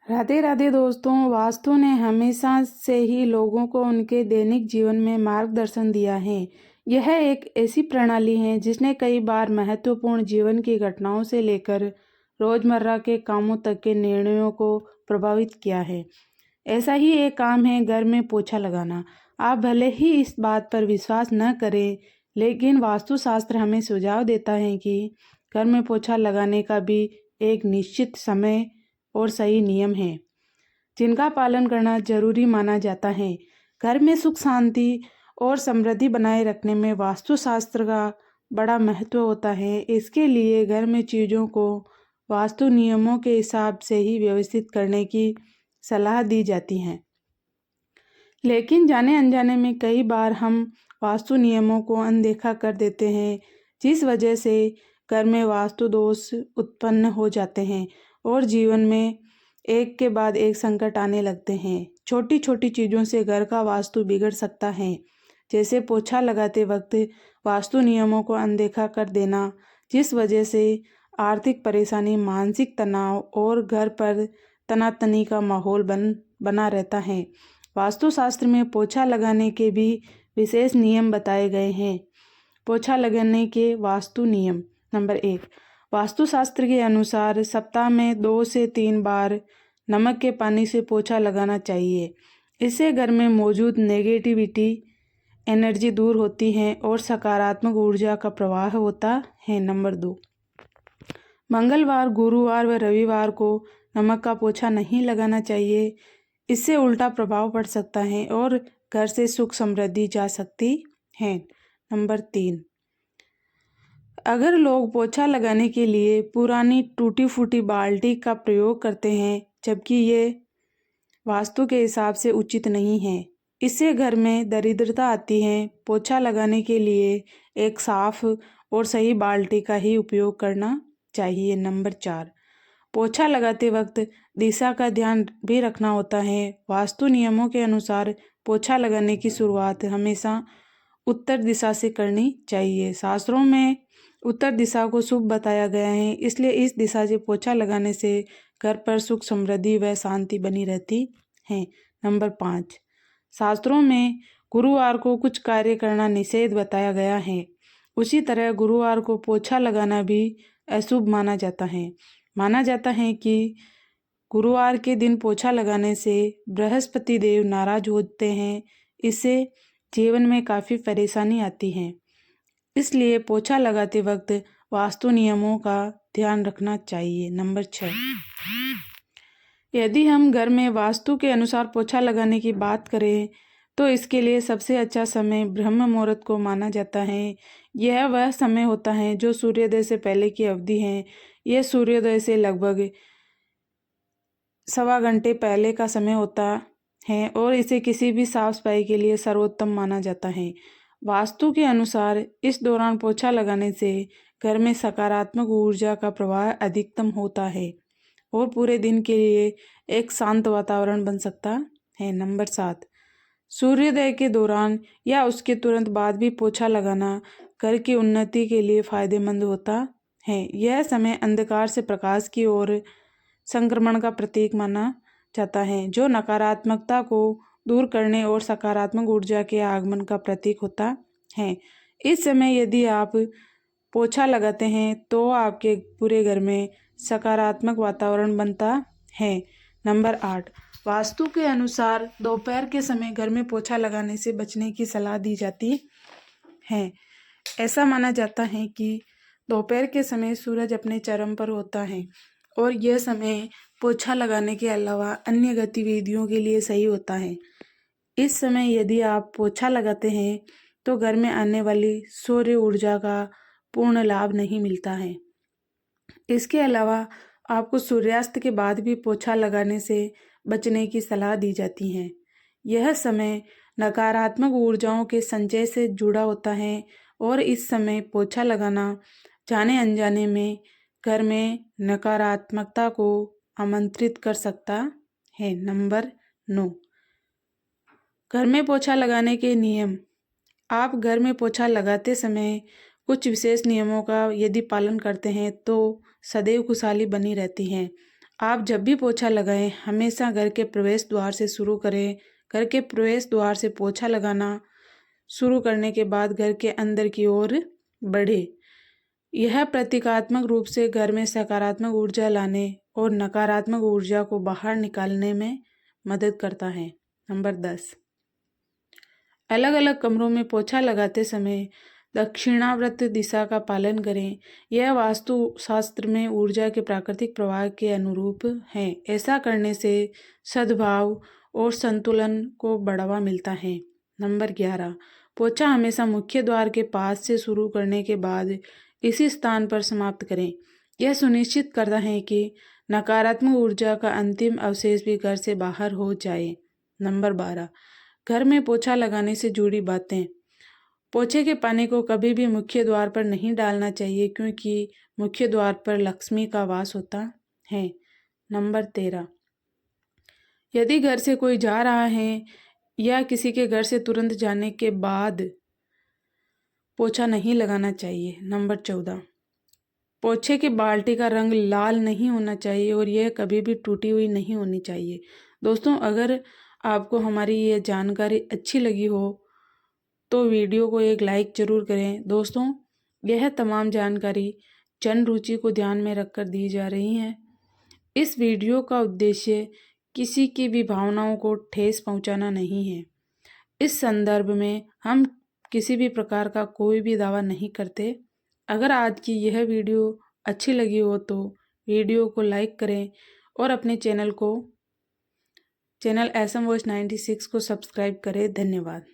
राधे राधे दोस्तों। वास्तु ने हमेशा से ही लोगों को उनके दैनिक जीवन में मार्गदर्शन दिया है। यह एक ऐसी प्रणाली है जिसने कई बार महत्वपूर्ण जीवन की घटनाओं से लेकर रोजमर्रा के कामों तक के निर्णयों को प्रभावित किया है। ऐसा ही एक काम है घर में पोछा लगाना। आप भले ही इस बात पर विश्वास न करें, लेकिन वास्तुशास्त्र हमें सुझाव देता है कि घर में पोछा लगाने का भी एक निश्चित समय और सही नियम हैं जिनका पालन करना जरूरी माना जाता है। घर में सुख शांति और समृद्धि बनाए रखने में वास्तुशास्त्र का बड़ा महत्व होता है। इसके लिए घर में चीज़ों को वास्तु नियमों के हिसाब से ही व्यवस्थित करने की सलाह दी जाती है। लेकिन जाने अनजाने में कई बार हम वास्तु नियमों को अनदेखा कर देते हैं, जिस वजह से घर में वास्तु दोष उत्पन्न हो जाते हैं और जीवन में एक के बाद एक संकट आने लगते हैं। छोटी छोटी चीज़ों से घर का वास्तु बिगड़ सकता है, जैसे पोछा लगाते वक्त वास्तु नियमों को अनदेखा कर देना, जिस वजह से आर्थिक परेशानी, मानसिक तनाव और घर पर तनातनी का माहौल बना रहता है। वास्तुशास्त्र में पोछा लगाने के भी विशेष नियम बताए गए हैं। पोछा लगाने के वास्तु नियम। नंबर 1, वास्तुशास्त्र के अनुसार सप्ताह में 2 से 3 बार नमक के पानी से पोछा लगाना चाहिए। इससे घर में मौजूद नेगेटिविटी एनर्जी दूर होती है और सकारात्मक ऊर्जा का प्रवाह होता है। नंबर 2, मंगलवार, गुरुवार व रविवार को नमक का पोछा नहीं लगाना चाहिए। इससे उल्टा प्रभाव पड़ सकता है और घर से सुख समृद्धि जा सकती है। नंबर 3, अगर लोग पोछा लगाने के लिए पुरानी टूटी फूटी बाल्टी का प्रयोग करते हैं, जबकि ये वास्तु के हिसाब से उचित नहीं है, इससे घर में दरिद्रता आती है। पोछा लगाने के लिए एक साफ और सही बाल्टी का ही उपयोग करना चाहिए। नंबर 4, पोछा लगाते वक्त दिशा का ध्यान भी रखना होता है। वास्तु नियमों के अनुसार पोछा लगाने की शुरुआत हमेशा उत्तर दिशा से करनी चाहिए। शास्त्रों में उत्तर दिशा को शुभ बताया गया है, इसलिए इस दिशा से पोछा लगाने से घर पर सुख समृद्धि व शांति बनी रहती है। नंबर 5, शास्त्रों में गुरुवार को कुछ कार्य करना निषेध बताया गया है। उसी तरह गुरुवार को पोछा लगाना भी अशुभ माना जाता है। माना जाता है कि गुरुवार के दिन पोछा लगाने से बृहस्पति देव नाराज होते हैं। इससे जीवन में काफ़ी परेशानी आती है, इसलिए पोछा लगाते वक्त वास्तु नियमों का ध्यान रखना चाहिए। नंबर 6, यदि हम घर में वास्तु के अनुसार पोछा लगाने की बात करें तो इसके लिए सबसे अच्छा समय ब्रह्म मुहूर्त को माना जाता है। यह वह समय होता है जो सूर्योदय से पहले की अवधि है। यह सूर्योदय से लगभग 1.25 घंटे पहले का समय होता है और इसे किसी भी साफ सफाई के लिए सर्वोत्तम माना जाता है। वास्तु के अनुसार इस दौरान पोछा लगाने से घर में सकारात्मक ऊर्जा का प्रवाह अधिकतम होता है और पूरे दिन के लिए एक शांत वातावरण बन सकता है। नंबर 7, सूर्योदय के दौरान या उसके तुरंत बाद भी पोछा लगाना घर की उन्नति के लिए फायदेमंद होता है। यह समय अंधकार से प्रकाश की ओर संक्रमण का प्रतीक माना जाता है, जो नकारात्मकता को दूर करने और सकारात्मक ऊर्जा के आगमन का प्रतीक होता है। इस समय यदि आप पोछा लगाते हैं तो आपके पूरे घर में सकारात्मक वातावरण बनता है। नंबर 8, वास्तु के अनुसार दोपहर के समय घर में पोछा लगाने से बचने की सलाह दी जाती है। ऐसा माना जाता है कि दोपहर के समय सूरज अपने चरम पर होता है और यह समय पोछा लगाने के अलावा अन्य गतिविधियों के लिए सही होता है। इस समय यदि आप पोछा लगाते हैं तो घर में आने वाली सूर्य ऊर्जा का पूर्ण लाभ नहीं मिलता है। इसके अलावा आपको सूर्यास्त के बाद भी पोछा लगाने से बचने की सलाह दी जाती है। यह समय नकारात्मक ऊर्जाओं के संचय से जुड़ा होता है और इस समय पोछा लगाना जाने अनजाने में घर में नकारात्मकता को आमंत्रित कर सकता है। नंबर 9, घर में पोछा लगाने के नियम। आप घर में पोछा लगाते समय कुछ विशेष नियमों का यदि पालन करते हैं तो सदैव खुशहाली बनी रहती है। आप जब भी पोछा लगाएं हमेशा घर के प्रवेश द्वार से शुरू करें। घर के प्रवेश द्वार से पोछा लगाना शुरू करने के बाद घर के अंदर की ओर बढ़े। यह प्रतीकात्मक रूप से घर में सकारात्मक ऊर्जा लाने और नकारात्मक ऊर्जा को बाहर निकालने में मदद करता है। नंबर 10, अलग अलग कमरों में पोछा लगाते समय दक्षिणावर्त दिशा का पालन करें। यह वास्तु शास्त्र में ऊर्जा के प्राकृतिक प्रवाह के अनुरूप है। ऐसा करने से सद्भाव और संतुलन को बढ़ावा मिलता है। नंबर 11, पोछा हमेशा मुख्य द्वार के पास से शुरू करने के बाद इसी स्थान पर समाप्त करें। यह सुनिश्चित करता है कि नकारात्मक ऊर्जा का अंतिम अवशेष भी घर से बाहर हो जाए। नंबर 12, घर में पोछा लगाने से जुड़ी बातें। पोछे के पानी को कभी भी मुख्य द्वार पर नहीं डालना चाहिए क्योंकि मुख्य द्वार पर लक्ष्मी का वास होता है। नंबर 13, यदि घर से कोई जा रहा है या किसी के घर से तुरंत जाने के बाद पोछा नहीं लगाना चाहिए। नंबर 14, पोछे की बाल्टी का रंग लाल नहीं होना चाहिए और यह कभी भी टूटी हुई नहीं होनी चाहिए। दोस्तों, अगर आपको हमारी ये जानकारी अच्छी लगी हो तो वीडियो को एक लाइक ज़रूर करें। दोस्तों, यह तमाम जानकारी जन रुचि को ध्यान में रखकर दी जा रही है। इस वीडियो का उद्देश्य किसी की भी भावनाओं को ठेस पहुंचाना नहीं है। इस संदर्भ में हम किसी भी प्रकार का कोई भी दावा नहीं करते। अगर आज की यह वीडियो अच्छी लगी हो तो वीडियो को लाइक करें और अपने चैनल SM Voice 96 को सब्सक्राइब करें। धन्यवाद।